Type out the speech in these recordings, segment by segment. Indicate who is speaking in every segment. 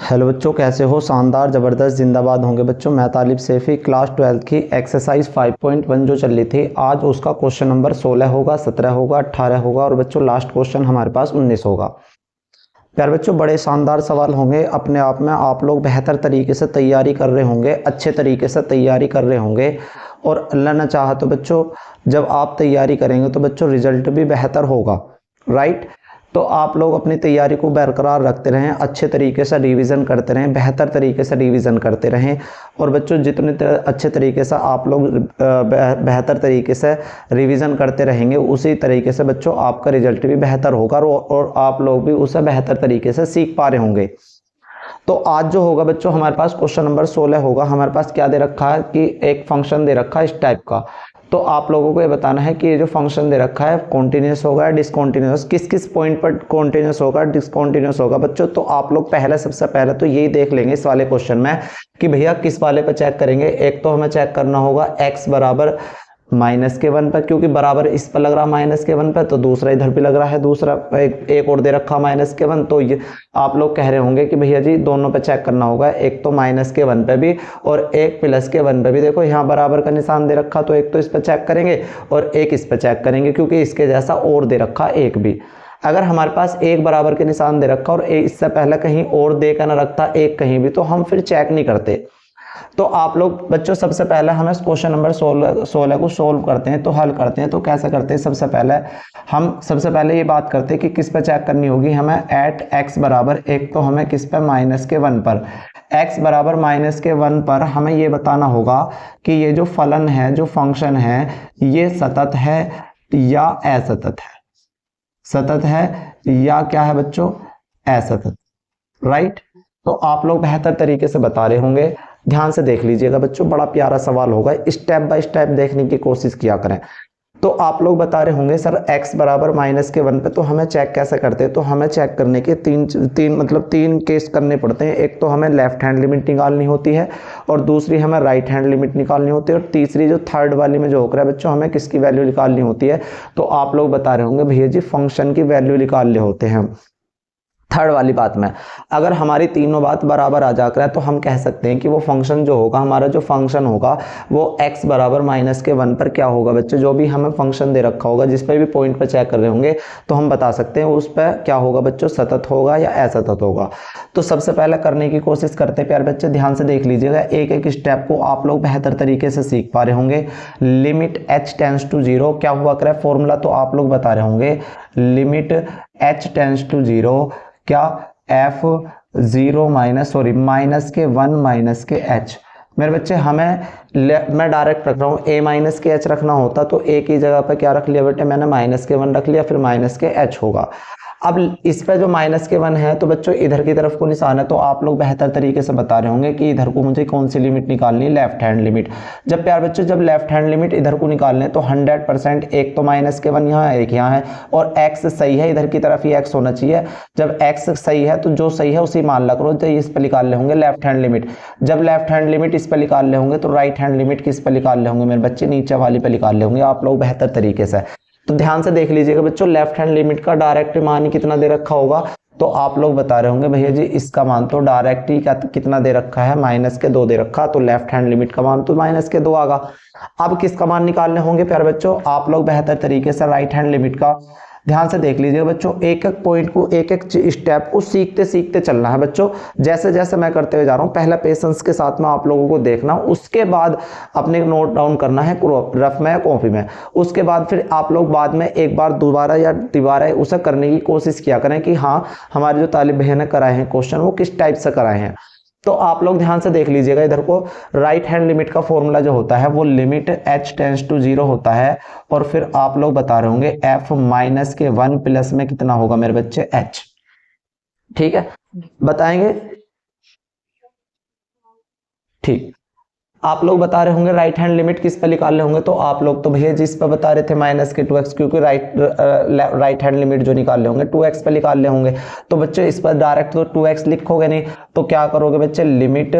Speaker 1: Hello बच्चों, कैसे हो? शानदार, ज़बरदस्त, जिंदाबाद होंगे बच्चों। मैं तालिब सैफी क्लास 12 की एक्सरसाइज 5.1 जो चल रही थी, आज उसका क्वेश्चन नंबर 16 होगा, 17 होगा, 18 होगा और बच्चों लास्ट क्वेश्चन हमारे पास 19 होगा। प्यार बच्चों, बड़े शानदार सवाल होंगे। अपने आप में आप लोग बेहतर तरीके से तैयारी कर रहे होंगे, अच्छे तरीके से तैयारी कर रहे होंगे और अल्लाह न चाहा तो बच्चों जब आप तैयारी करेंगे तो बच्चों रिजल्ट भी बेहतर होगा, राइट। तो आप लोग अपनी तैयारी को बरकरार रखते रहें, अच्छे तरीके से रिवीजन करते रहें, बेहतर तरीके से रिवीजन करते रहें और बच्चों जितने अच्छे तरीके से आप लोग बेहतर तरीके से रिवीजन करते रहेंगे, उसी तरीके से बच्चों आपका रिजल्ट भी बेहतर होगा और आप लोग भी उसे बेहतर तरीके से सीख पा रहे होंगे। तो आज जो होगा बच्चों हमारे पास क्वेश्चन नंबर 16 होगा। हमारे पास क्या दे रखा है कि एक फंक्शन दे रखा है इस टाइप का। तो आप लोगों को ये बताना है कि ये जो फंक्शन दे रखा है कॉन्टिन्यूस होगा या डिसकॉन्टिन्यूस, किस किस पॉइंट पर कॉन्टिन्यूस होगा, डिसकॉन्टिन्यूस होगा बच्चों। तो आप लोग सबसे पहले तो यही देख लेंगे इस वाले क्वेश्चन में कि भैया किस वाले पे चेक करेंगे। एक तो हमें चेक करना होगा x बराबर -1 पर, क्योंकि बराबर इस पर लग रहा -1 पर, तो दूसरा इधर भी लग रहा है, दूसरा एक और दे रखा -1। तो ये आप लोग कह रहे होंगे कि भैया जी दोनों पे चेक करना होगा, एक तो -1 पे भी और एक +1 पे भी। देखो यहाँ बराबर का निशान दे रखा, तो एक तो इस पर चेक करेंगे और एक इस पर चेक करेंगे, क्योंकि इसके जैसा और दे रखा एक भी। अगर हमारे पास एक बराबर के निशान दे रखा और इससे पहले कहीं और दे कर ना रखता एक कहीं भी, तो हम फिर चेक नहीं करते। तो आप लोग बच्चों सबसे पहले हम क्वेश्चन नंबर 16 को सोल्व करते हैं, तो हल करते हैं। तो कैसे करते हैं? सबसे पहले ये बात करते हैं कि किस पे चेक करनी होगी हमें। एट x बराबर, एक तो हमें किस पे, -1 पर। x बराबर -1 पर हमें ये बताना होगा कि ये जो फलन है, जो फंक्शन है, ये सतत है या असतत है। सतत है या क्या है बच्चों? असतत, राइट। तो आप लोग बेहतर तरीके से बता रहे होंगे, ध्यान से देख लीजिएगा बच्चों, बड़ा प्यारा सवाल होगा, स्टेप बाय स्टेप देखने की कोशिश किया करें। तो आप लोग बता रहे होंगे सर x बराबर -1 पे, तो हमें चेक कैसे करते हैं? तो हमें चेक करने के तीन केस करने पड़ते हैं। एक तो हमें लेफ्ट हैंड लिमिट निकालनी होती है और दूसरी हमें राइट हैंड लिमिट निकालनी होती है और तीसरी जो थर्ड वाली में जो हो रहा है बच्चों, हमें किसकी वैल्यू निकालनी होती है? तो आप लोग बता रहे होंगे भैया जी फंक्शन की वैल्यू निकालने होते हैं। थर्ड वाली बात में अगर हमारी तीनों बात बराबर आ जाकर है तो हम कह सकते हैं कि वो फंक्शन जो होगा, हमारा जो फंक्शन होगा वो x बराबर -1 पर क्या होगा बच्चों। जो भी हमें फंक्शन दे रखा होगा, जिस पे भी पॉइंट पर चेक कर रहे होंगे, तो हम बता सकते हैं उस पर क्या होगा बच्चों, सतत होगा या असतत होगा। तो सबसे पहले करने की कोशिश करते हैं प्यारे बच्चे, ध्यान से देख लीजिएगा, एक एक स्टेप को आप लोग बेहतर तरीके से सीख पा रहे होंगे। लिमिट h टेंड्स टू 0 क्या हुआ करे फॉर्मूला, तो आप लोग बता रहे होंगे लिमिट h टेंड्स टू 0 क्या, -1 मेरे बच्चे। मैं डायरेक्ट रख रहा हूँ, a-h रखना होता तो a की जगह पर क्या रख लिया बेटे मैंने, -1 रख लिया, फिर -h होगा। अब इस पे जो -1 है तो बच्चों इधर की तरफ को निशान है, तो आप लोग बेहतर तरीके से बता रहे होंगे कि इधर को मुझे कौन सी लिमिट निकालनी है, लेफ्ट हैंड लिमिट। जब प्यार बच्चों जब लेफ्ट हैंड लिमिट इधर को निकालने तो 100% एक तो -1 यहाँ है, एक यहाँ है और x सही है, इधर की तरफ ही x होना चाहिए। जब x सही है तो जो सही है उसी मान करो, तो इस पर निकाल ले होंगे लेफ्ट हैंड लिमिट। जब लेफ्ट हैंड लिमिट इस पर निकाल ले होंगे तो राइट हैंड लिमिट किस पर निकाल ले होंगे मेरे बच्चे, नीचे वाली पे निकाल ले होंगे आप लोग बेहतर तरीके से। तो ध्यान से देख लीजिएगा बच्चों, लेफ्ट हैंड लिमिट का डायरेक्ट मान कितना दे रखा होगा, तो आप लोग बता रहे होंगे भैया जी इसका मान तो डायरेक्ट ही कितना दे रखा है, -2 दे रखा, तो लेफ्ट हैंड लिमिट का मान तो -2 आगा। अब किसका मान निकालने होंगे प्यारे बच्चों, आप लोग बेहतर तरीके से राइट हैंड लिमिट का। ध्यान से देख लीजिए बच्चों, एक एक पॉइंट को, एक एक स्टेप को सीखते सीखते चलना है बच्चों, जैसे जैसे मैं करते हुए जा रहा हूं। पहला पेशेंस के साथ में आप लोगों को देखना, उसके बाद अपने नोट डाउन करना है रफ में या कॉपी में। उसके बाद फिर आप लोग बाद में एक बार दोबारा या तिबारा उसे करने की कोशिश किया करें कि हाँ हमारे जो तालिब भैया ने कराए हैं क्वेश्चन वो किस टाइप से कराए हैं। तो आप लोग ध्यान से देख लीजिएगा इधर को, राइट हैंड लिमिट का फॉर्मूला जो होता है वो लिमिट h टेंड्स टू 0 होता है और फिर आप लोग बता रहे होंगे f-1 प्लस में कितना होगा मेरे बच्चे, h। ठीक है, बताएंगे? ठीक, आप लोग बता रहे होंगे राइट हैंड लिमिट किस पे निकाल रहे होंगे, तो आप लोग तो भैया जिस पे बता रहे थे -2x, क्योंकि राइट हैंड लिमिट जो निकाल रहे होंगे 2x पे निकाल रहे होंगे। तो बच्चे इस पर डायरेक्ट तो 2x लिखोगे नहीं, तो क्या करोगे बच्चे, लिमिट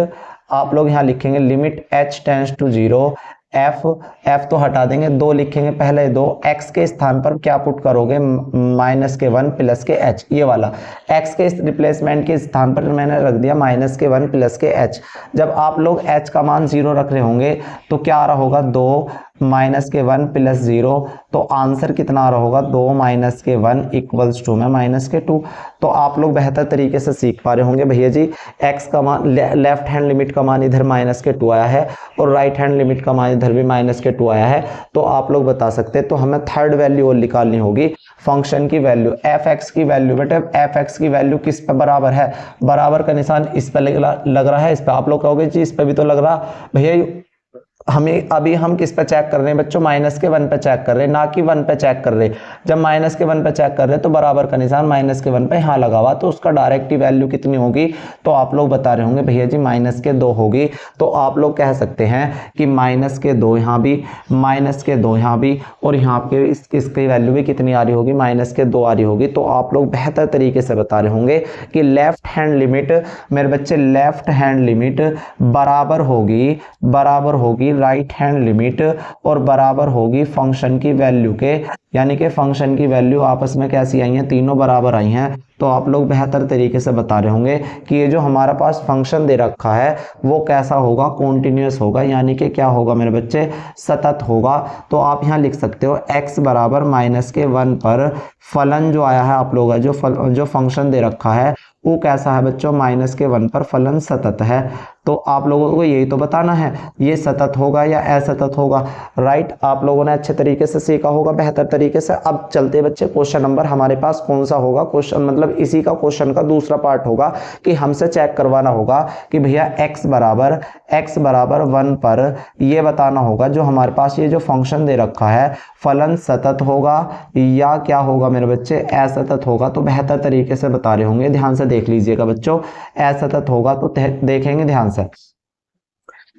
Speaker 1: आप लोग यहाँ लिखेंगे limit h tends to 0 F तो हटा देंगे, 2 लिखेंगे, पहले 2 एक्स के स्थान पर क्या पुट करोगे, -1 प्लस के एच, ये वाला एक्स के रिप्लेसमेंट के स्थान पर मैंने रख दिया -1 प्लस के एच। जब आप लोग एच का मान 0 रख रहे होंगे तो क्या आ रहा होगा, 2 -1 प्लस 0, तो आंसर कितना आ रहा होगा, 2 -1 इक्वल्स टू में -2। तो आप लोग बेहतर तरीके से सीख पा रहे होंगे भैया जी, एक्स का मान लेफ्ट हैंड लिमिट का मान इधर -2 आया है और राइट हैंड लिमिट का मान इधर भी -2 आया है, तो आप लोग बता सकते हैं। तो हमें थर्ड वैल्यू और निकालनी होगी, फंक्शन की वैल्यू, एफ एक्स की वैल्यू। बेटे एफ एक्स की वैल्यू किस पे बराबर है, बराबर का निशान इस पे लग रहा है, इस पे। आप लोग कहोगे जी इस पे भी तो लग रहा भैया, हमें अभी हम किस पे चेक कर रहे हैं बच्चों, -1 पे चेक कर रहे हैं, ना कि 1 पे चेक कर रहे हैं। जब -1 पे चेक कर रहे हैं तो बराबर का निशान -1 पे यहाँ लगा हुआ, तो उसका डायरेक्ट वैल्यू कितनी होगी, तो आप लोग बता रहे होंगे भैया जी -2 होगी। तो आप लोग कह सकते हैं कि -2 यहाँ भी, -2 यहाँ भी, और यहाँ पे इसकी वैल्यू भी कितनी आ रही होगी, -2 आ रही होगी। तो आप लोग बेहतर तरीके से बता रहे होंगे कि लेफ्ट हैंड लिमिट मेरे बच्चे, लेफ्ट हैंड लिमिट बराबर होगी राइट हैंड लिमिट, और बराबर होगी फंक्शन की वैल्यू के, यानी कि फंक्शन की वैल्यू आपस में कैसी आई हैं, तीनों बराबर आई हैं। तो आप लोग बेहतर तरीके से बता रहे होंगे कि ये जो हमारा पास फंक्शन दे रखा है वो कैसा होगा, कॉन्टिन्यूअस होगा, यानी कि क्या होगा मेरे बच्चे, सतत होगा। तो आप यहाँ लिख सकते हो x बराबर -1 पर फलन जो आया है आप लोग, जो फंक्शन दे रखा है वो कैसा है बच्चों, -1 पर फलन सतत है। तो आप लोगों को यही तो बताना है, ये सतत होगा या असतत होगा, राइट। आप लोगों ने अच्छे तरीके से सीखा होगा बेहतर तरीके से। अब चलते बच्चे क्वेश्चन नंबर हमारे पास कौन सा होगा, क्वेश्चन मतलब इसी का क्वेश्चन का दूसरा पार्ट होगा कि हमसे चेक करवाना होगा कि भैया x बराबर 1 पर ये बताना होगा जो हमारे पास ये जो फंक्शन दे रखा है फलन सतत होगा या क्या होगा मेरे बच्चे, असतत होगा। तो बेहतर तरीके से बता रहे होंगे, ध्यान से देख लीजिएगा बच्चों, असतत होगा तो देखेंगे ध्यान से।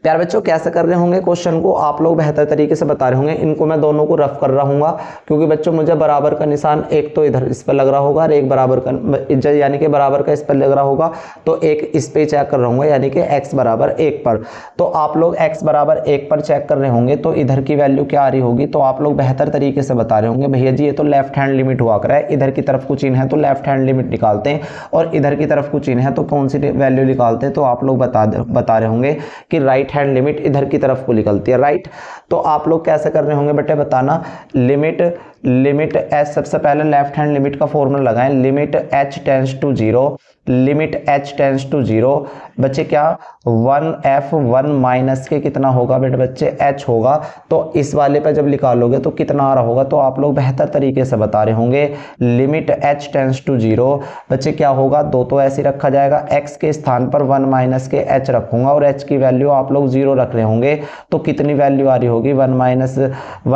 Speaker 1: प्यार बच्चों कैसे कर रहे होंगे क्वेश्चन को, आप लोग बेहतर तरीके से बता रहे होंगे। इनको मैं दोनों को रफ कर रहा हूँ क्योंकि बच्चों मुझे बराबर का निशान एक तो इधर इस पर लग रहा होगा और एक बराबर का, यानी कि बराबर का इस पर लग रहा होगा, तो एक इस पे चेक कर रहा हूँ, यानी कि x बराबर 1 पर। तो आप लोग x बराबर 1 पर चेक कर रहे होंगे तो इधर की वैल्यू क्या आ रही होगी, तो आप लोग बेहतर तरीके से बता रहे होंगे भैया जी ये तो लेफ्ट हैंड लिमिट हुआ कर है, इधर की तरफ कुछ इन है तो लेफ्ट हैंड लिमिट निकालते हैं, और इधर की तरफ कुछ इन है तो कौन सी वैल्यू निकालते हैं। तो आप लोग बता रहे होंगे कि राइट हैंड लिमिट इधर की तरफ को निकलती है, राइट। तो आप लोग कैसे कर रहे होंगे बेटे बताना, लिमिट एच, सबसे पहले लेफ्ट हैंड लिमिट का फॉर्मूला लगाएं, limit h tends to 0, limit h tends to 0 बच्चे क्या 1f1 माइनस के कितना होगा बेटे बच्चे h होगा। तो इस वाले पे जब निकालोगे तो कितना आ रहा होगा, तो आप लोग बेहतर तरीके से बता रहे होंगे लिमिट h टेंड्स टू 0 बच्चे क्या होगा, 2 तो ऐसे रखा जाएगा, x के स्थान पर 1 माइनस के h रखूंगा और h की वैल्यू आप लोग 0 रख रहे होंगे, तो कितनी वैल्यू आ रही होगी 1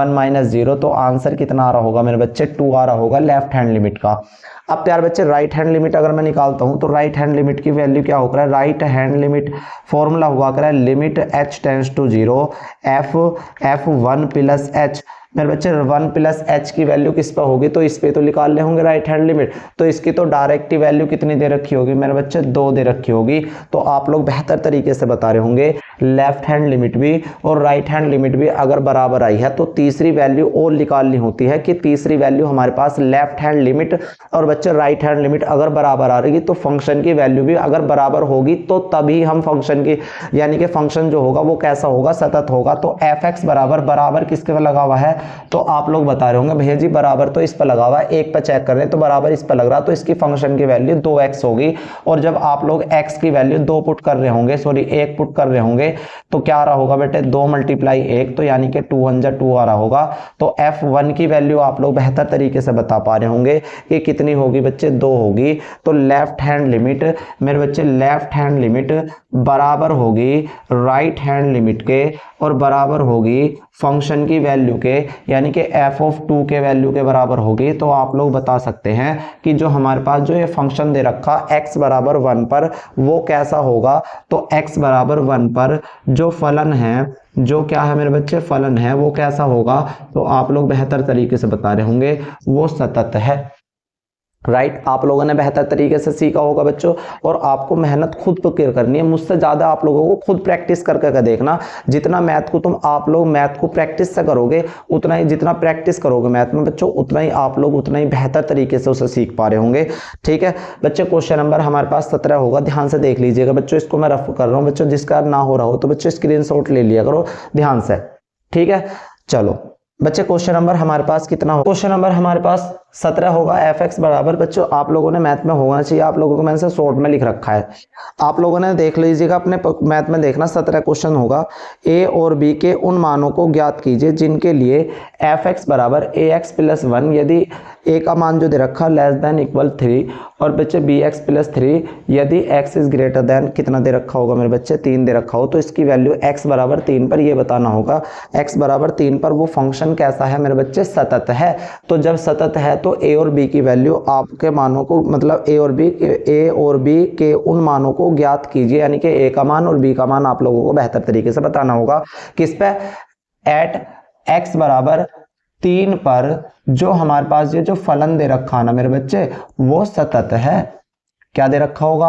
Speaker 1: माइनस 0, तो आंसर कितना आ रहा होगा मेरे बच्चे 2 आ रहा होगा लेफ्ट हैंड लिमिट का। अब प्यार बच्चे राइट हैंड लिमिट अगर मैं निकालता हूं तो राइट हैंड लिमिट की वैल्यू क्या होगा, राइट हैंड लिमिट फॉर्मूला हुआ कर limit h tends to 0 f1 plus h। मेरे बच्चे 1 प्लस h की वैल्यू किस पर होगी, तो इस पे तो निकाल ले होंगे राइट हैंड लिमिट, तो इसकी तो डायरेक्ट वैल्यू कितनी दे रखी होगी मेरे बच्चे 2 दे रखी होगी। तो आप लोग बेहतर तरीके से बता रहे होंगे लेफ्ट हैंड लिमिट भी और राइट हैंड लिमिट भी अगर बराबर आई है तो तीसरी वैल्यू और निकालनी होती है कि तीसरी वैल्यू हमारे पास लेफ्ट हैंड लिमिट और बच्चे राइट हैंड लिमिट अगर बराबर आ रही तो फंक्शन की वैल्यू भी अगर बराबर होगी तो तभी हम फंक्शन की, यानी कि फंक्शन जो होगा वो कैसा होगा, सतत होगा। तो एफ एक्स बराबर किसके पर लगा हुआ है, तो आप लोग बता रहे होंगे भैया जी बराबर तो इस पर लगा हुआ है, एक पर चेक कर रहे हैं तो बराबर इस पर लग रहा, तो इसकी फंक्शन की वैल्यू 2x होगी। और जब आप लोग x की वैल्यू 2 पुट कर रहे होंगे, सॉरी 1 पुट कर रहे होंगे, तो क्या आ रहा होगा बेटे 2 मल्टीप्लाई 1, तो यानी कि 2 1 जा 2 आ रहा होगा। तो f1 की वैल्यू आप लोग बेहतर तरीके से बता पा रहे होंगे कि कितनी होगी बच्चे 2 होगी। तो लेफ्ट हैंड लिमिट मेरे बच्चे, लेफ्ट हैंड लिमिट बराबर होगी राइट हैंड लिमिट के और बराबर होगी फंक्शन की वैल्यू के, यानी कि f(2) के वैल्यू के बराबर होगी। तो आप लोग बता सकते हैं कि जो हमारे पास जो ये फंक्शन दे रखा x बराबर 1 पर वो कैसा होगा, तो x बराबर 1 पर जो फलन है, जो क्या है मेरे बच्चे फलन है, वो कैसा होगा, तो आप लोग बेहतर तरीके से बता रहे होंगे वो सतत है। राइट आप लोगों ने बेहतर तरीके से सीखा होगा बच्चों, और आपको मेहनत खुद पर करनी है, मुझसे ज़्यादा आप लोगों को खुद प्रैक्टिस करके देखना। जितना मैथ को आप लोग मैथ को प्रैक्टिस से करोगे, उतना ही जितना प्रैक्टिस करोगे मैथ में बच्चों, उतना ही आप लोग उतना ही बेहतर तरीके से उसे सीख पा रहे होंगे। ठीक है बच्चों, क्वेश्चन नंबर हमारे पास 17 होगा, ध्यान से देख लीजिएगा बच्चों। इसको मैं रफ कर रहा हूँ बच्चों, जिसका ना हो रहा हो तो बच्चों स्क्रीनशॉट ले लिया करो ध्यान से। ठीक है चलो बच्चे, क्वेश्चन नंबर हमारे पास कितना हो, क्वेश्चन नंबर हमारे पास 17 होगा। एफ एक्स बराबर बच्चों आप लोगों ने मैथ में होना चाहिए, आप लोगों को मैंने से शॉर्ट में लिख रखा है, आप लोगों ने देख लीजिएगा अपने मैथ में देखना। 17 क्वेश्चन होगा, ए और बी के उन मानों को ज्ञात कीजिए जिनके लिए एफ एक्स बराबर ए एक्स प्लस 1, यदि ए का मान जो दे रखा लेस देन इक्वल 3, और बच्चे बी एक्स प्लस 3 यदि एक्स इज ग्रेटर देन कितना दे रखा होगा मेरे बच्चे, 3 दे रखा हो, तो इसकी वैल्यू एक्स बराबर 3 पर ये बताना होगा। एक्स बराबर 3 पर वो फंक्शन कैसा है मेरे बच्चे, सतत है। तो जब सतत है तो ए और बी की वैल्यू आपके मानों को, मतलब ए और बी के उन मानों को ज्ञात कीजिए, यानी कि ए का मान और बी का मान आप लोगों को बेहतर तरीके से बताना होगा। किस पे, एट एक्स बराबर 3 पर जो हमारे पास ये जो फलन दे रखा ना मेरे बच्चे, वो सतत है। क्या दे रखा होगा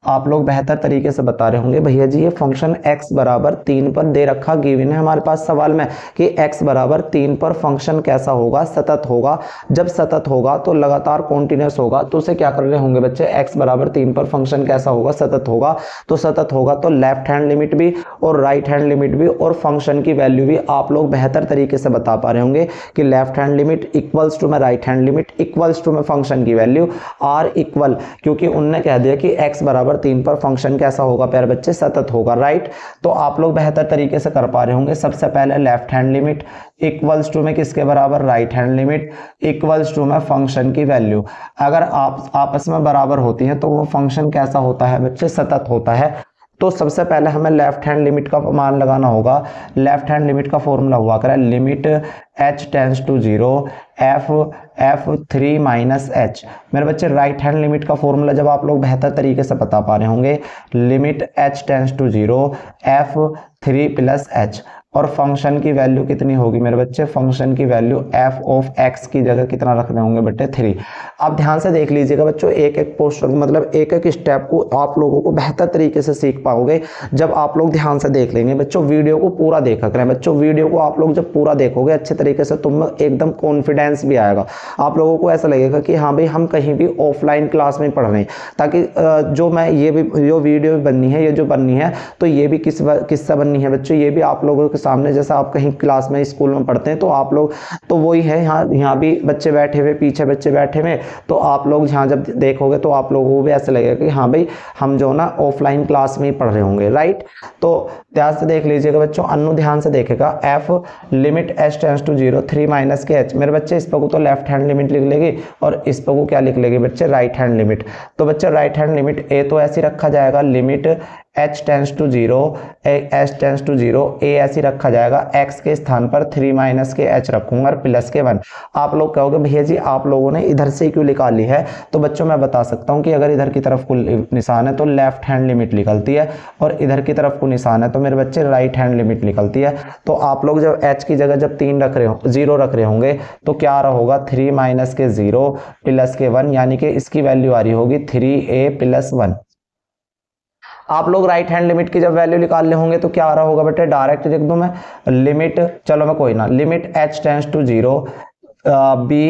Speaker 1: आप लोग बेहतर तरीके से बता रहे होंगे, भैया जी ये फंक्शन x बराबर 3 पर दे रखा, गिवन है हमारे पास सवाल में कि x बराबर 3 पर फंक्शन कैसा होगा, सतत होगा। जब सतत होगा तो लगातार कॉन्टिन्यूस होगा, तो उसे क्या कर रहे होंगे बच्चे, x बराबर 3 पर फंक्शन कैसा होगा, सतत होगा। तो सतत होगा तो लेफ्ट हैंड लिमिट भी और राइट हैंड लिमिट भी और फंक्शन की वैल्यू भी आप लोग बेहतर तरीके से बता पा रहे होंगे कि left hand limit equals to में right hand limit equals to में फंक्शन की वैल्यू आर इक्वल, क्योंकि उनने कह दिया कि x बराबर 3 पर फंक्शन कैसा होगा प्यारे बच्चे, सतत होगा। राइट, तो आप लोग बेहतर तरीके से कर पा रहे होंगे। सबसे पहले left hand limit equals to में किसके बराबर, right hand limit equals to में फंक्शन की वैल्यू। अगर आप आपस में बराबर होती है तो वो फंक्शन कैसा होता है बच्चे, सतत होता है। तो सबसे पहले हमें लेफ्ट हैंड लिमिट का मान लगाना होगा। लेफ्ट हैंड लिमिट का फॉर्मूला हुआ करे limit h tends to 0 f 3 minus h। मेरे बच्चे राइट हैंड लिमिट का फॉर्मूला जब आप लोग बेहतर तरीके से बता पा रहे होंगे, limit h tends to 0 f 3 plus h, और फंक्शन की वैल्यू कितनी होगी मेरे बच्चे, फंक्शन की वैल्यू f ऑफ x की जगह कितना रखने होंगे बेटे, 3। आप ध्यान से देख लीजिएगा बच्चों, एक एक पोस्टर मतलब एक एक स्टेप को आप लोगों को बेहतर तरीके से सीख पाओगे जब आप लोग ध्यान से देख लेंगे। बच्चों वीडियो को पूरा देखा करें, बच्चों वीडियो को आप लोग जब पूरा देखोगे अच्छे तरीके से, तुम एकदम कॉन्फिडेंस भी आएगा, आप लोगों को ऐसा लगेगा कि हाँ भाई हम कहीं भी ऑफलाइन क्लास में पढ़ रहे हैं। ताकि जो मैं ये भी जो वीडियो बननी है, ये जो बननी है, तो ये भी किससे बननी है बच्चों, ये भी आप लोगों के सामने, जैसा आप कहीं क्लास में स्कूल में पढ़ते हैं तो आप लोग, तो वही है, यहाँ भी बच्चे बैठे हुए, पीछे बच्चे बैठे हुए, तो आप लोग यहाँ जब देखोगे तो आप लोगों को भी ऐसा लगेगा कि हाँ भाई हम जो ना ऑफलाइन क्लास में ही पढ़ रहे होंगे। राइट, तो ध्यान से देख लीजिएगा बच्चों, अनु ध्यान से देखेगा, f limit h tends to 0 3 minus के h। मेरे बच्चे इस पर को तो लेफ्ट हैंड लिमिट लिख लेगी और इस पर को क्या लिख लेगी बच्चे, राइट हैंड लिमिट। तो बच्चे राइट हैंड लिमिट a तो ऐसी रखा जाएगा, limit h tends to 0 h tends to 0 a ऐसी रखा जाएगा, x के स्थान पर 3 माइनस के h रखूंगा और प्लस के 1। आप लोग कहोगे भैया जी आप लोगों ने इधर से क्यों निकाली है, तो बच्चों मैं बता सकता हूं कि अगर इधर की तरफ को निशान है तो लेफ्ट हैंड लिमिट निकलती है, और इधर की तरफ को निशान है तो मेरे बच्चे राइट हैंड लिमिट निकलती है। तो आप लोग जब h की जगह जब 3 रख रहे हो, 0 रख रहे होंगे, तो क्या आ रहा होगा, 3 माइनस के 0 प्लस के 1, यानी कि इसकी वैल्यू आ रही होगी 3a प्लस 1। आप लोग राइट हैंड लिमिट की जब वैल्यू निकाल ले होंगे तो क्या आ रहा होगा बेटे, डायरेक्ट लिख दूं मैं लिमिट, चलो मैं कोई ना, limit h tends to 0 b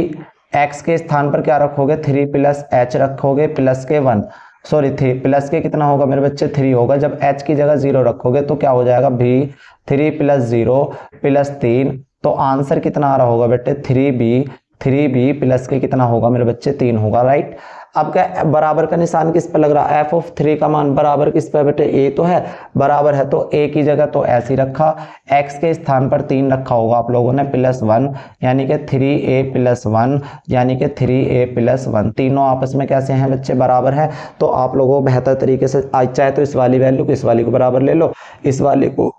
Speaker 1: x के स्थान पर क्या रखोगे, 3 प्लस h रखोगे प्लस के 1, सॉरी 3 प्लस के कितना होगा मेरे बच्चे, 3 होगा। जब h की जगह 0 रखोगे तो क्या हो जाएगा, b 3 प्लस 0 प्लस 3, तो आंसर कितना आ रहा होगा बेटे, 3b प्लस के कितना होगा मेरे बच्चे, 3 होगा। राइट, अब क्या बराबर का निशान किस पर लग रहा है, f ऑफ 3 का मान बराबर किस पे बेटे, a तो है, बराबर है तो a की जगह तो ऐसे ही रखा, x के स्थान पर 3 रखा होगा आप लोगों ने प्लस 1, यानी कि 3a प्लस 1, यानी कि 3a प्लस 1, तीनों आपस में कैसे हैं बच्चे, बराबर है। तो आप लोगों को बेहतर तरीके से, आज चाहे तो इस वाली वैल्यू को इस वाली को बराबर ले लो, इस वाली को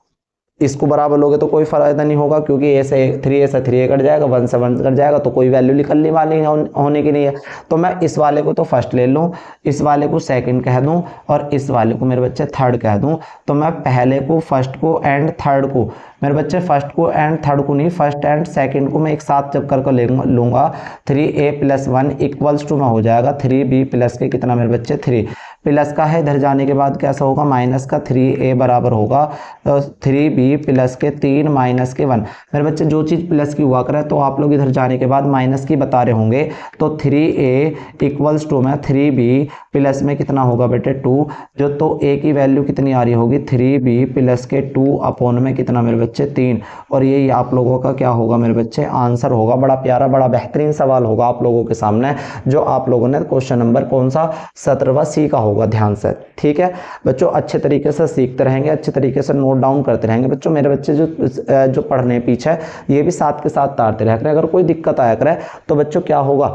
Speaker 1: इसको बराबर लोगे तो कोई फायदा नहीं होगा, क्योंकि ए से 3 कट जाएगा, 1 से 1 कट जाएगा, तो कोई वैल्यू निकलने वाली होने की नहीं है। तो मैं इस वाले को तो फर्स्ट ले लूँ, इस वाले को सेकंड कह दूँ और इस वाले को मेरे बच्चे थर्ड कह दूँ। तो मैं पहले को, फर्स्ट को एंड थर्ड को, मेरे बच्चे फर्स्ट को एंड थर्ड को नहीं, फर्स्ट एंड सेकंड को मैं एक साथ जब करके लूँगा 3a + 1 इक्वल्स टू में हो जाएगा 3b प्लस के कितना मेरे बच्चे 3 प्लस का है, इधर जाने के बाद कैसा होगा माइनस का 3a बराबर होगा 3b प्लस के 3 माइनस के 1। मेरे बच्चे जो चीज़ प्लस की हुआ करे तो आप लोग इधर जाने के बाद माइनस की बता रहे होंगे, तो 3a इक्वल्स टू में 3b प्लस में कितना होगा बेटे 2, जो तो a की वैल्यू कितनी आ रही होगी 3b प्लस के 2 अपॉन में कितना मेरे बच्चे 3। और यही आप लोगों का क्या होगा मेरे बच्चे आंसर होगा। बड़ा प्यारा बड़ा बेहतरीन सवाल होगा आप लोगों के सामने, जो आप लोगों ने क्वेश्चन नंबर कौन सा 17वां सी का होगा, ध्यान से। ठीक है बच्चों, अच्छे तरीके से सीखते रहेंगे, अच्छे तरीके से नोट डाउन करते रहेंगे बच्चों। मेरे बच्चे जो पढ़ने पीछे ये भी साथ के साथ तारते रह करें। अगर कोई दिक्कत आया करे तो बच्चों क्या होगा,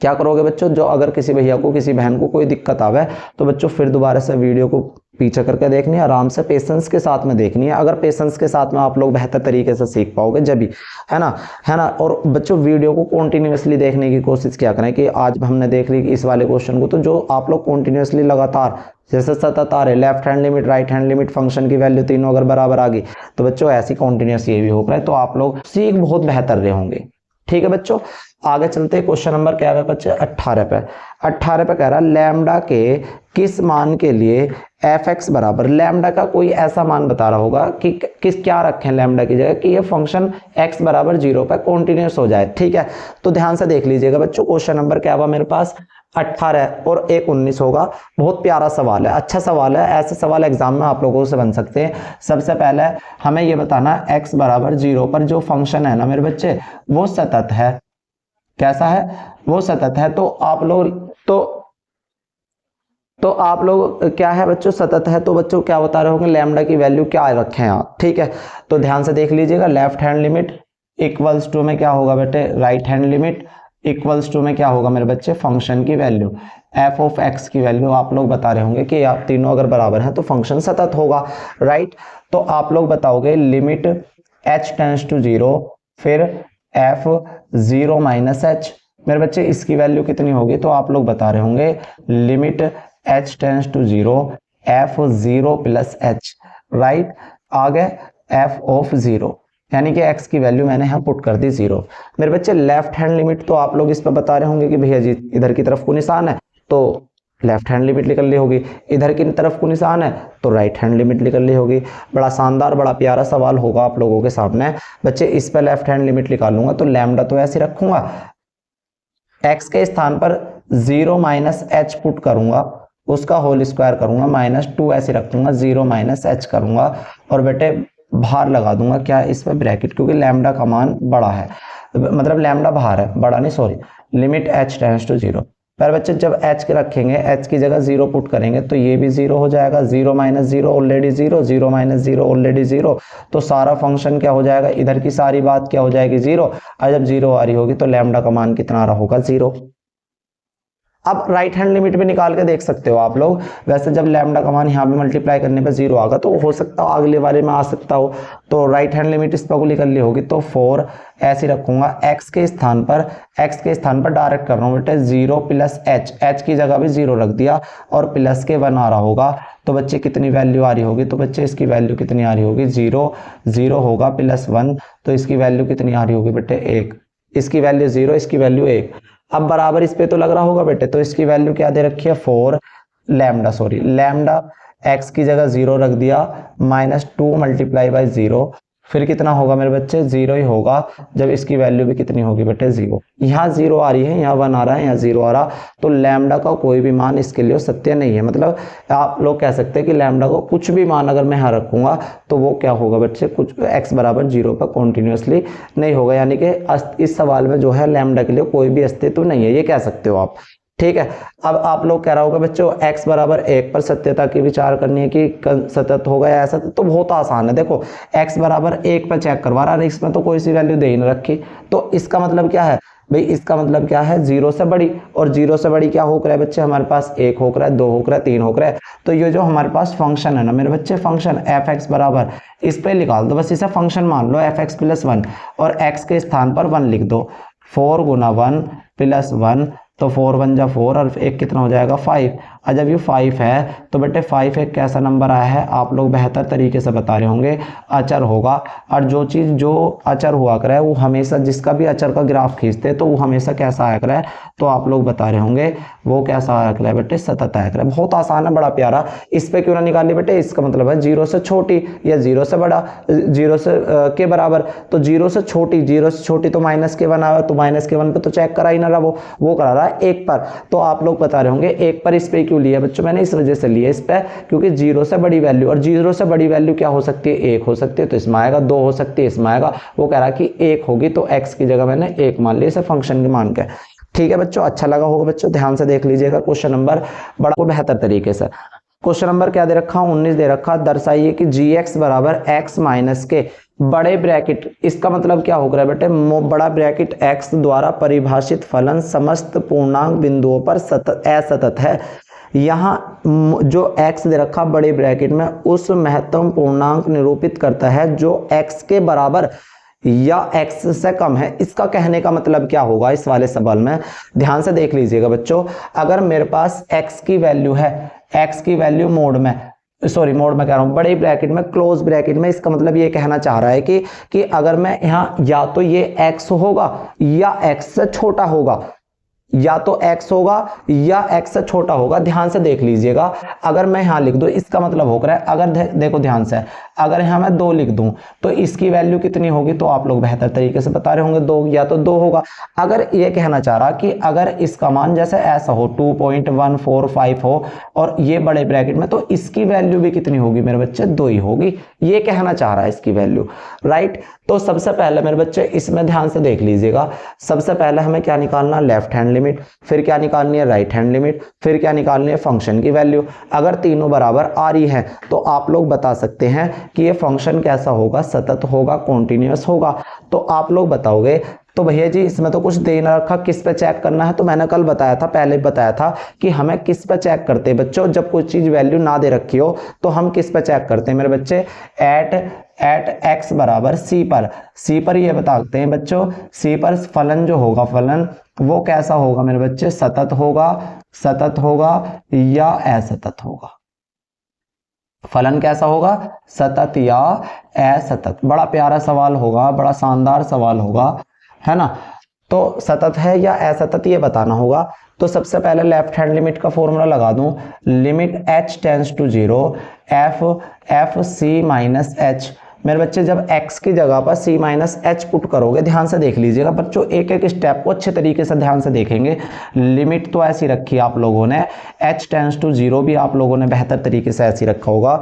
Speaker 1: क्या करोगे बच्चों, जो अगर किसी भैया को किसी बहन को कोई दिक्कत आवे तो बच्चों फिर दोबारा से वीडियो को पीछे करके देखनी है, आराम से पेशेंस के साथ में देखनी है। अगर पेशेंस के साथ में आप लोग बेहतर तरीके से सीख पाओगे जब भी, है ना। और बच्चों वीडियो को कॉन्टिन्यूसली देखने की कोशिश क्या करें कि आज हमने देख ली इस वाले क्वेश्चन को, तो जो आप लोग कॉन्टिन्यूसली लगातार जैसे सतत आ रहे left hand limit right hand limit function की वैल्यू तीनों अगर बराबर आ गई तो बच्चों ऐसी कॉन्टिन्यूस ये भी हो रहा है, तो आप लोग सीख बहुत बेहतर रहे होंगे। ठीक है बच्चों, आगे चलते हैं। क्वेश्चन नंबर क्या है बच्चे 18 पे कह रहा है लैम्डा के किस मान के लिए fx बराबर, लैम्डा का कोई ऐसा मान बता रहा होगा कि किस क्या रखें लैम्डा की जगह कि ये फंक्शन x बराबर 0 पर कॉन्टिन्यूस हो जाए। ठीक है, तो ध्यान से देख लीजिएगा बच्चों, क्वेश्चन नंबर क्या हुआ मेरे पास 18 और 19 होगा। बहुत प्यारा सवाल है, अच्छा सवाल है, ऐसे सवाल एग्जाम में आप लोगों से बन सकते हैं। सबसे पहले हमें ये बताना x बराबर 0 पर जो फंक्शन है ना मेरे बच्चे वो सतत है। कैसा है, वो सतत है। तो आप लोग क्या है बच्चों सतत है, तो बच्चों क्या बता रहे होंगे लैम्डा की वैल्यू क्या रखें आप। ठीक है, तो ध्यान से देख लीजिएगा, left hand limit equals to में क्या होगा बेटे right hand limit equals to में क्या होगा मेरे बच्चे फंक्शन की वैल्यू f ऑफ x की वैल्यू आप लोग बता रहे होंगे कि आप तीनों अगर बराबर हैं तो फंक्शन सतत होगा, राइट। तो आप लोग बताओगे लिमिट h टेंड्स टू 0 फिर f 0 माइनस h, मेरे बच्चे इसकी वैल्यू कितनी होगी, तो आप लोग बता रहे होंगे limit h tends to 0 f 0 plus h, right. आगे f ऑफ 0 यानी कि x की वैल्यू मैंने यहाँ पुट कर दी 0। मेरे बच्चे लेफ्ट हैंड लिमिट तो आप लोग इस पर बता रहे होंगे कि भैया जी इधर की तरफ को निशान है तो लेफ्ट हैंड लिमिट निकल ली होगी, इधर की तरफ को निशान है तो राइट हैंड लिमिट निकल ली होगी। बड़ा शानदार बड़ा प्यारा सवाल होगा आप लोगों के सामने बच्चे। इस पर लेफ्ट हैंड लिमिट निकालूंगा तो लैम्डा तो ऐसे रखूंगा, x के स्थान पर 0 माइनस h पुट करूंगा, उसका होल स्क्वायर करूंगा -2 ऐसे रखूंगा, 0 माइनस h करूंगा और बेटे बाहर लगा दूंगा क्या इस पर ब्रैकेट, क्योंकि लैम्डा का मान बड़ा है, मतलब लैम्डा बाहर है, बड़ा नहीं sorry, limit h tends to 0। पर बच्चे जब h के रखेंगे h की जगह 0 पुट करेंगे तो ये भी 0 हो जाएगा, 0 माइनस 0 ऑलरेडी 0, 0 माइनस 0 ऑलरेडी 0, तो सारा फंक्शन क्या हो जाएगा, इधर की सारी बात क्या हो जाएगी 0। और जब 0 आ रही होगी तो लैम्डा का मान कितना आ रहा होगा 0। अब राइट हैंड लिमिट भी निकाल के देख सकते हो आप लोग। वैसे जब लैम्डा का मान यहाँ पे मल्टीप्लाई करने पे 0 आगा तो हो सकता हो अगले वाले में आ सकता हो, तो राइट हैंड लिमिट इस पर निकल ली होगी तो 4 ऐसे रखूंगा, x के स्थान पर डायरेक्ट कर रहा हूँ बेटे 0 प्लस h की जगह भी 0 रख दिया और प्लस के 1 आ रहा होगा, तो बच्चे कितनी वैल्यू आ रही होगी, तो बच्चे इसकी वैल्यू कितनी आ रही होगी 0 होगा प्लस 1, तो इसकी वैल्यू कितनी आ रही होगी बेटे 1, इसकी वैल्यू 0 इसकी वैल्यू 1। अब बराबर इस पे तो लग रहा होगा बेटे, तो इसकी वैल्यू क्या दे रखी है 4 लैम्डा x की जगह 0 रख दिया -2 मल्टीप्लाई बाई 0, फिर कितना होगा मेरे बच्चे 0 ही होगा, जब इसकी वैल्यू भी कितनी होगी बेटे 0। यहाँ 0 आ रही है, यहाँ 1 आ रहा है, यहाँ 0 आ रहा, तो लैम्डा का कोई भी मान इसके लिए सत्य नहीं है। मतलब आप लोग कह सकते हैं कि लैम्डा को कुछ भी मान अगर मैं यहाँ रखूंगा तो वो क्या होगा बच्चे कुछ x बराबर 0 पर कॉन्टिन्यूसली नहीं होगा, यानी कि इस सवाल में जो है लैम्डा के लिए कोई भी अस्तित्व नहीं है, ये कह सकते हो आप। ठीक है, अब आप लोग कह रहा होगा बच्चों x बराबर 1 पर सत्यता की विचार करनी है कि सतत होगा या ऐसा, तो बहुत आसान है। देखो x बराबर 1 पर चेक करवा रहा है, इसमें तो कोई सी वैल्यू दे ही नहीं रखी, तो इसका मतलब क्या है भाई इसका मतलब क्या है, 0 से बड़ी, और 0 से बड़ी क्या हो रहा है बच्चे हमारे पास, 1 हो रहा है, 2 हो रहा है, 3 हो रहा है। तो ये जो हमारे पास फंक्शन है ना मेरे बच्चे, फंक्शन एफ एक्स बराबर, इस पे निकाल दो, बस इसे फंक्शन मान लो एफ एक्स प्लस 1, और एक्स के स्थान पर 1 लिख दो। 4 गुना 1 प्लस 1, तो 4 1 जा 4, और एक कितना हो जाएगा 5। और जब ये 5 है तो बेटे 5 एक कैसा नंबर आया है, आप लोग बेहतर तरीके से बता रहे होंगे, अचर होगा। और जो चीज़ जो अचर हुआ करे वो हमेशा, जिसका भी अचर का ग्राफ खींचते तो वो हमेशा कैसा आया करे, तो आप लोग बता रहे होंगे वो कैसा आया करे बेटे, सतत आया करे। बहुत आसान है, बड़ा प्यारा। इस पे क्यों ना निकाली बेटे, इसका मतलब है 0 से छोटी या 0 से बड़ा, 0 से के बराबर। तो 0 से छोटी, 0 से छोटी तो -k1 आया, तो -k1 पे तो चेक करा ही ना रहा, वो करा रहा है 1 पर। तो आप लोग बता रहे होंगे 1 पर इस पे क्यों लिया बच्चों, मैंने इस वजह से लिया इस पे, क्योंकि 0 से बड़ी वैल्यू, और 0 से बड़ी वैल्यू क्या हो सकती है, 1 हो सकती है, तो इसमें आएगा। 2 हो सकती है, इसमें आएगा। वो कह रहा कि 1 होगी, तो x की जगह मैंने 1 मान लिया इसे फंक्शन के मान के। ठीक है बच्चों, अच्छा लगा होगा बच्चों, ध्यान से देख लीजिएगा क्वेश्चन नंबर बड़ा को बेहतर तरीके से। क्वेश्चन नंबर क्या दे रखा, 19 दे रखा, दर्शाइए कि gx बराबर x माइनस के बड़े ब्रैकेट, इसका मतलब क्या होगा बेटे, बड़ा ब्रैकेट x द्वारा परिभाषित फलन समस्त पूर्णांक बिंदुओं पर असतत है। यहाँ जो x दे रखा बड़े ब्रैकेट में, उस महत्तम पूर्णांक निरूपित करता है जो x के बराबर या x से कम है। इसका कहने का मतलब क्या होगा इस वाले सवाल में, ध्यान से देख लीजिएगा बच्चों। अगर मेरे पास x की वैल्यू है, x की वैल्यू मोड में, सॉरी मोड में कह रहा हूं, बड़े ब्रैकेट में, क्लोज ब्रैकेट में, इसका मतलब ये कहना चाह रहा है कि अगर मैं यहाँ या तो ये x होगा या x से छोटा होगा, या तो x होगा या x से छोटा होगा। ध्यान से देख लीजिएगा, अगर मैं यहां लिख दूं इसका मतलब हो रहा है, अगर देखो ध्यान से, अगर यहां मैं 2 लिख दूं तो इसकी वैल्यू कितनी होगी, तो आप लोग बेहतर तरीके से बता रहे होंगे 2, या तो 2 होगा। अगर ये कहना चाह रहा कि अगर इसका मान जैसे ऐसा हो 2.145 हो और ये बड़े ब्रैकेट में, तो इसकी वैल्यू भी कितनी होगी मेरे बच्चे, 2 ही होगी, ये कहना चाह रहा है इसकी वैल्यू, राइट। तो सबसे पहले मेरे बच्चे इसमें ध्यान से देख लीजिएगा, सबसे पहले हमें क्या निकालना, लेफ्ट हैंड लिमिट, फिर क्या निकालनी है, राइट हैंड लिमिट, फिर क्या निकालनी है, फंक्शन की वैल्यू। अगर तीनों बराबर आ रही है तो आप लोग बता सकते हैं कि ये फंक्शन कैसा होगा, सतत होगा, कॉन्टिन्यूअस होगा। तो आप लोग बताओगे तो भैया जी इसमें तो कुछ दे ना रखा, किस पे चेक करना है, तो मैंने कल बताया था, पहले बताया था कि हमें किस पे चेक करते हैं बच्चों, जब कोई चीज वैल्यू ना दे रखी हो तो हम किस पे चेक करते हैं मेरे बच्चे, एट x बराबर c पर ये बताते हैं बच्चों, c पर फलन जो होगा, फलन वो कैसा होगा मेरे बच्चे, सतत होगा या असतत होगा। फलन कैसा होगा, सतत या असतत। बड़ा प्यारा सवाल होगा, बड़ा शानदार सवाल होगा, है ना। तो सतत है या असतत ये बताना होगा। तो सबसे पहले लेफ्ट हैंड लिमिट का फॉर्मूला लगा दूं, limit h tends to 0 F C minus H. मेरे बच्चे जब x की जगह पर c माइनस एच पुट करोगे, ध्यान से देख लीजिएगा बच्चों, एक एक स्टेप को अच्छे तरीके से ध्यान से देखेंगे। लिमिट तो ऐसी रखी आप लोगों ने, h टेंड्स टू 0 भी आप लोगों ने बेहतर तरीके से ऐसी रखा होगा।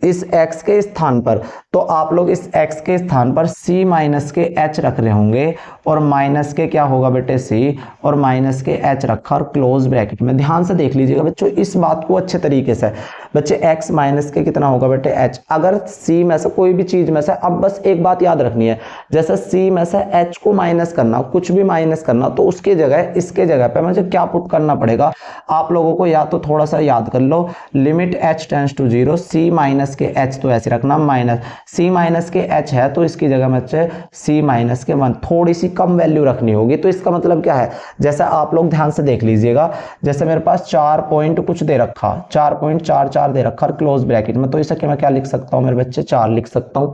Speaker 1: इस x के स्थान पर, तो आप लोग इस x के स्थान पर c माइनस के h रख रहे होंगे, और माइनस के क्या होगा बेटे c, और माइनस के h रखा और क्लोज ब्रैकेट में। ध्यान से देख लीजिएगा बच्चों इस बात को अच्छे तरीके से। बच्चे x माइनस के कितना होगा बेटे h, अगर c में से कोई भी चीज में से, अब बस एक बात याद रखनी है, जैसे c में से h को माइनस करना, कुछ भी माइनस करना, तो उसकी जगह, इसके जगह पे मुझे क्या पुट करना पड़ेगा आप लोगों को, या तो थोड़ा सा याद कर लो, limit h tends to 0 c minus के h, तो ऐसे रखना माइनस c माइनस के h है तो इसकी जगह में c माइनस के 1, थोड़ी सी कम वैल्यू रखनी होगी। तो इसका मतलब क्या है, जैसे आप लोग ध्यान से देख लीजिएगा, जैसे मेरे पास 4 पॉइंट कुछ दे रखा, 4.44 दे रखा क्लोज ब्रैकेट में, तो इसे मैं क्या लिख सकता हूं मेरे बच्चे, 4 लिख सकता हूं।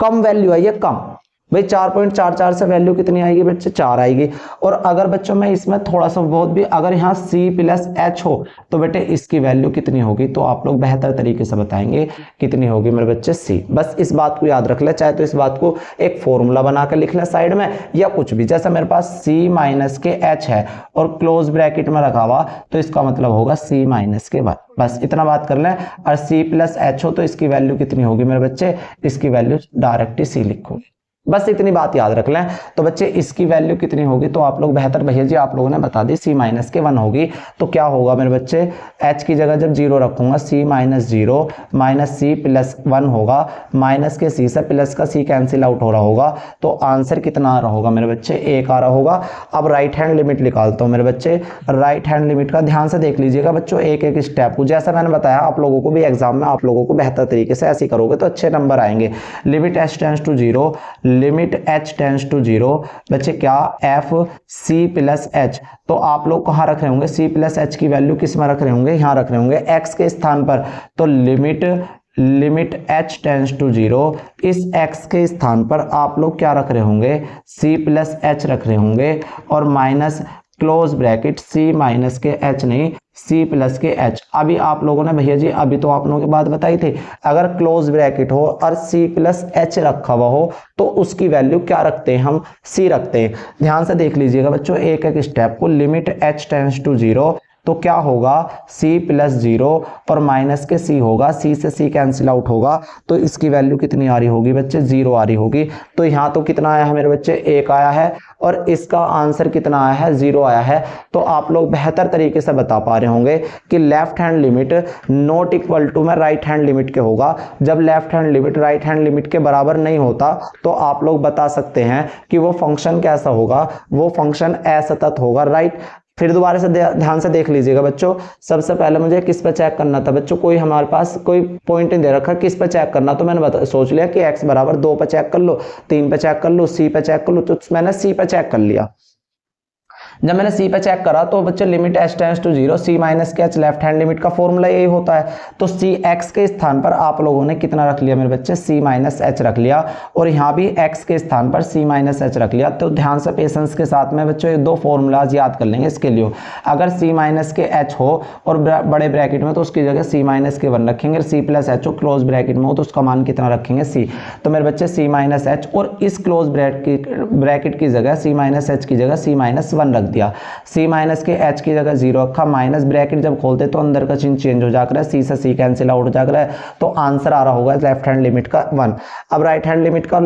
Speaker 1: कम वैल्यू है ये, कम भाई, 4.44 से वैल्यू कितनी आएगी बच्चे, 4 आएगी। और अगर बच्चों मैं इसमें थोड़ा सा बहुत भी, अगर यहाँ c प्लस h हो तो बेटे इसकी वैल्यू कितनी होगी, तो आप लोग बेहतर तरीके से बताएंगे कितनी होगी मेरे बच्चे, c। बस इस बात को याद रख ले, चाहे तो इस बात को एक फॉर्मूला बनाकर लिख लें साइड में, या कुछ भी। जैसा मेरे पास c माइनस के h है और क्लोज ब्रैकेट में रखा हुआ, तो इसका मतलब होगा c माइनस के 1, बस इतना बात कर लें। और c प्लस h हो तो इसकी वैल्यू कितनी होगी मेरे बच्चे, इसकी वैल्यू डायरेक्ट ही c लिखोगे। बस इतनी बात याद रख लें। तो बच्चे इसकी वैल्यू कितनी होगी, तो आप लोग बेहतर भैया जी आप लोगों ने बता दी, c माइनस के 1 होगी। तो क्या होगा मेरे बच्चे, h की जगह जब 0 रखूंगा c minus 0 minus c plus 1 होगा, माइनस के c से प्लस का c कैंसिल आउट हो रहा होगा, तो आंसर कितना आ रहा होगा मेरे बच्चे, 1 आ रहा होगा। अब राइट हैंड लिमिट निकालता हूं मेरे बच्चे। राइट हैंड लिमिट का ध्यान से देख लीजिएगा बच्चों, एक एक स्टेप को, जैसा मैंने बताया आप लोगों को भी एग्जाम में, आप लोगों को बेहतर तरीके से ऐसे करोगे तो अच्छे नंबर आएंगे। Limit h tends to 0, limit h tends to 0 बच्चे क्या, f c प्लस h। तो आप लोग कहाँ रख रहे होंगे, c प्लस h की वैल्यू किस में रख रहे होंगे, यहाँ रख रहे होंगे x के स्थान पर। तो लिमिट h टेंड्स टू 0, इस x के स्थान पर आप लोग क्या रख रहे होंगे, c प्लस h रख रहे होंगे, और minus close bracket c minus के h नहीं, c प्लस के h। अभी आप लोगों ने भैया जी अभी तो आप लोगों की बात बताई थी, अगर क्लोज ब्रैकेट हो और c प्लस h रखा हुआ हो तो उसकी वैल्यू क्या रखते हैं, हम c रखते हैं। ध्यान से देख लीजिएगा बच्चों एक एक स्टेप को। लिमिट h टेंड्स टू 0, तो क्या होगा, c प्लस 0 और माइनस के c होगा, c से c कैंसिल आउट होगा, तो इसकी वैल्यू कितनी आ रही होगी बच्चे, 0 आ रही होगी। तो यहाँ तो कितना आया है मेरे बच्चे, 1 आया है, और इसका आंसर कितना आया है, 0 आया है। तो आप लोग बेहतर तरीके से बता पा रहे होंगे कि left hand limit not equal to में राइट हैंड लिमिट के होगा। जब left hand limit right hand limit के बराबर नहीं होता तो आप लोग बता सकते हैं कि वो फंक्शन कैसा होगा, वो फंक्शन असतत होगा, राइट। फिर दोबारा से ध्यान से देख लीजिएगा बच्चों। सबसे पहले मुझे किस पे चेक करना था बच्चों, कोई हमारे पास कोई पॉइंट नहीं दे रखा, किस पे चेक करना, तो मैंने सोच लिया कि x बराबर 2 पे चेक कर लो, 3 पे चेक कर लो, c पे चेक कर लो, तो मैंने c पे चेक कर लिया। जब मैंने c पे चेक करा तो बच्चे limit h tends to 0, c minus के h लेफ्ट हैंड लिमिट का फॉर्मूला यही होता है। तो c x के स्थान पर आप लोगों ने कितना रख लिया मेरे बच्चे, c माइनस h रख लिया, और यहाँ भी x के स्थान पर c माइनस h रख लिया। तो ध्यान से पेशेंस के साथ में बच्चों ये दो फॉर्मूलाज याद कर लेंगे इसके लिए। अगर c माइनस के h हो और बड़े ब्रैकेट में तो उसकी जगह c माइनस के 1 रखेंगे, c प्लस h हो क्लोज ब्रैकेट में हो तो उसका मान कितना रखेंगे, c। तो मेरे बच्चे c माइनस h, और इस क्लोज ब्रैकेट की जगह c माइनस h की जगह c माइनस 1 रख दिया, c माइनस के h की जगह 0 रखा, माइनस ब्रैकेट जब खोलते तो अंदर का चिन्ह चेंज हो जाकर है, c से c कैंसिल आउट हो जाकर है, तो आंसर आ रहा होगा लेफ्ट हैंड लिमिट का 1। अब राइट हैंड लिमिट का,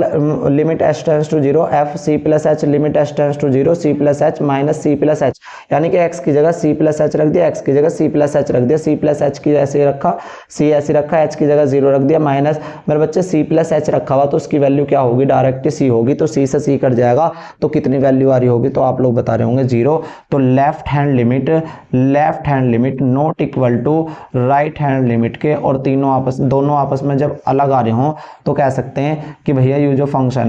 Speaker 1: limit h tends to 0 f c plus h, limit h tends to 0 c plus h minus c plus h, यानी कि x की जगह c प्लस h रख दिया, x की जगह c प्लस h रख दिया, c प्लस h की ऐसे रखा, c ऐसे रखा, h की जगह 0 रख दिया, माइनस मेरे बच्चे c प्लस h रखा हुआ तो उसकी वैल्यू क्या होगी, डायरेक्ट c होगी, तो c से c कट जाएगा, तो कितनी वैल्यू आ रही होगी, तो आप लोग बता रहे होंगे 0। तो left hand limit not equal to right hand limit के, और दोनों आपस में जब अलग आ रहे हों तो कह सकते हैं कि भैया ये जो फंक्शन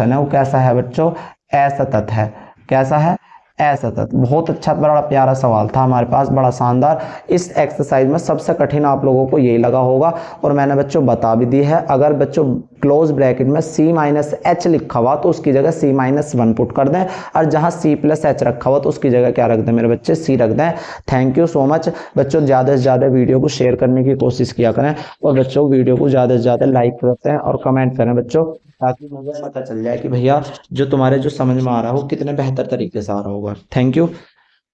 Speaker 1: है वो कैसा है बच्चों, असतत है। कैसा है, असतत। बहुत अच्छा, बड़ा प्यारा सवाल था हमारे पास, बड़ा शानदार। इस एक्सरसाइज में सबसे कठिन आप लोगों को यही लगा होगा, और मैंने बच्चों बता भी दी है। अगर बच्चों क्लोज ब्रैकेट में c माइनस h लिखा हुआ तो उसकी जगह c माइनस 1 पुट कर दें, और जहां c प्लस h रखा हुआ तो उसकी जगह क्या रख दें मेरे बच्चे, c रख दें। थैंक यू सो मच बच्चों। ज़्यादा से ज़्यादा वीडियो को शेयर करने की कोशिश किया करें, और बच्चों वीडियो को ज़्यादा से ज़्यादा लाइक करते हैं और कमेंट करें बच्चों, ताकि मुझे पता चल जाए कि भैया जो तुम्हारे जो समझ में आ रहा हो कितने बेहतर तरीके से आ रहा होगा। Thank you.